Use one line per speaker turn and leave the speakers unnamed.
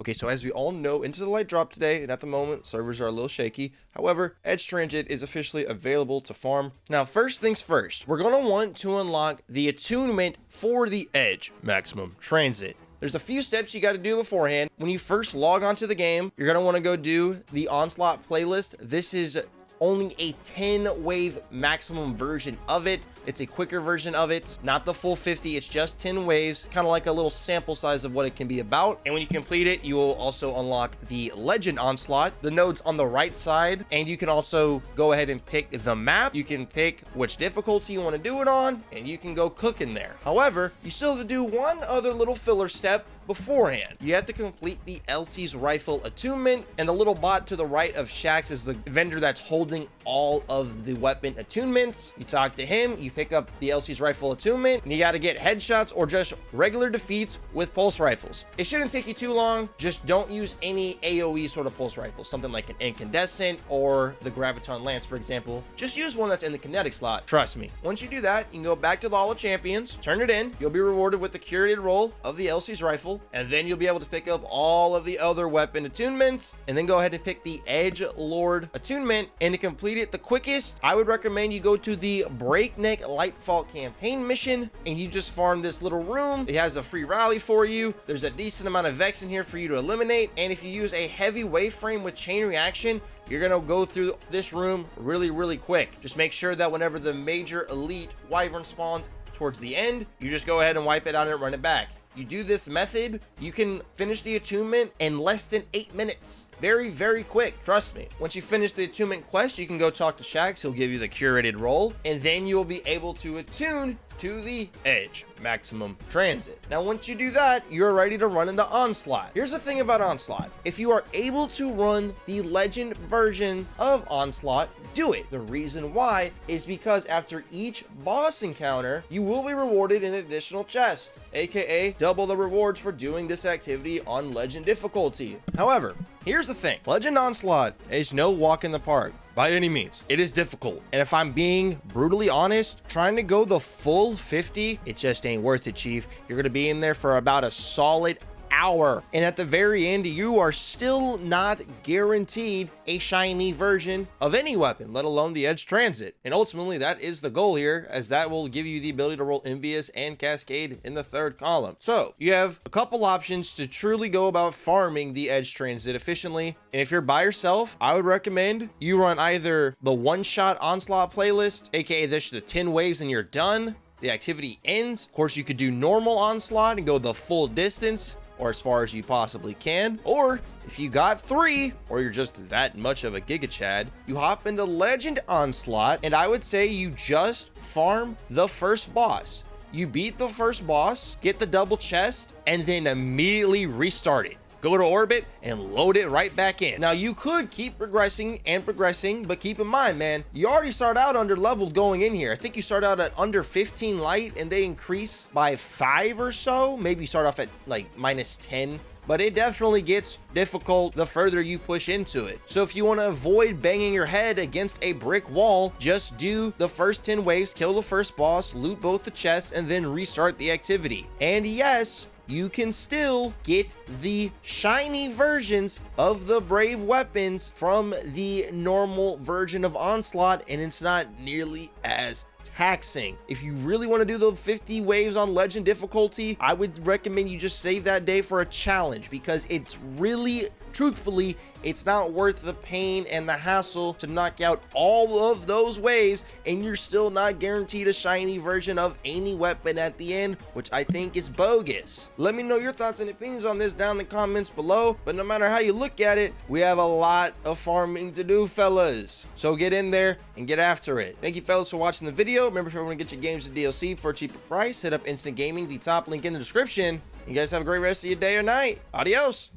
Okay, so as we all know, Into the Light dropped today, and at the moment, servers are a little shaky. However, Edge Transit is officially available to farm. Now, first things first, we're going to want to unlock the attunement for the Edge Maximum Transit. There's a few steps you got to do beforehand. When you first log onto the game, you're going to want to go do the Onslaught playlist. This is only a 10 wave maximum version of it. It's a quicker version of it, not the full 50. It's just 10 waves, kind of like a little sample size of what it can be about. And when you complete it, you will also unlock the Legend Onslaught, the nodes on the right side. And you can also go ahead and pick the map. You can pick which difficulty you want to do it on, and you can go cook in there. However, you still have to do one other little filler step beforehand. You have to complete the Elsie's Rifle attunement, and the little bot to the right of Shax is the vendor that's holding all of the weapon attunements. You talk to him, you pick up the Elsie's Rifle attunement, and you got to get headshots or just regular defeats with pulse rifles. It shouldn't take you too long. Just don't use any AoE sort of pulse rifles, something like an incandescent or the Graviton Lance, for example. Just use one that's in the kinetic slot. Trust me. Once you do that, you can go back to the Hall of Champions, turn it in. You'll be rewarded with the curated roll of the Elsie's Rifle, and then you'll be able to pick up all of the other weapon attunements, and then go ahead and pick the Edge Lord attunement. And to complete it the quickest, I would recommend you go to the Breakneck Lightfall campaign mission, and you just farm this little room. It has a free rally for you. There's a decent amount of Vex in here for you to eliminate, and if you use a heavy wave frame with chain reaction, you're gonna go through this room really quick. Just make sure that whenever the major elite wyvern spawns towards the end, you just go ahead and wipe it out and run it back. You do this method, you can finish the attunement in less than 8 minutes. Very quick, trust me. Once you finish the attunement quest, you can go talk to Shax. He'll give you the curated roll, and then you'll be able to attune to the Edge Maximum Transit. Now, once you do that, you're ready to run into Onslaught. Here's the thing about Onslaught. If you are able to run the Legend version of Onslaught, do it. The reason why is because after each boss encounter, you will be rewarded an additional chest, aka double the rewards for doing this activity on Legend difficulty. However, here's the thing. Legend Onslaught is no walk in the park by any means. It is difficult, and if I'm being brutally honest, trying to go the full 50, it just ain't worth it, Chief. You're gonna be in there for about a solid hour, and at the very end, you are still not guaranteed a shiny version of any weapon, let alone the Edge Transit. And ultimately, that is the goal here, as that will give you the ability to roll Envious and Cascade in the third column. So you have a couple options to truly go about farming the Edge Transit efficiently. And if you're by yourself, I would recommend you run either the one-shot Onslaught playlist, aka the 10 waves and you're done. The activity ends. Of course, you could do normal Onslaught and go the full distance, or as far as you possibly can. Or if you got 3, or you're just that much of a Giga Chad, you hop into Legend Onslaught, and I would say you just farm the first boss. You beat the first boss, get the double chest, and then immediately restart it. Go to orbit and load it right back in. Now, you could keep progressing and progressing, but keep in mind, man, you already start out under leveled going in here. I think you start out at under 15 light, and they increase by 5 or so. Maybe you start off at like -10. But it definitely gets difficult the further you push into it. So if you want to avoid banging your head against a brick wall, just do the first 10 waves, kill the first boss, loot both the chests, and then restart the activity. And yes, you can still get the shiny versions of the brave weapons from the normal version of Onslaught, and it's not nearly as taxing. If you really want to do the 50 waves on Legend difficulty, I would recommend you just save that day for a challenge, because it's really, truthfully, it's not worth the pain and the hassle to knock out all of those waves, and you're still not guaranteed a shiny version of any weapon at the end, which I think is bogus. Let me know your thoughts and opinions on this down in the comments below, but no matter how you look at it, we have a lot of farming to do, fellas. So get in there and get after it. Thank you, fellas, for watching the video. Remember, if you want to get your games and DLC for a cheaper price, hit up Instant Gaming, the top link in the description. You guys have a great rest of your day or night. Adios.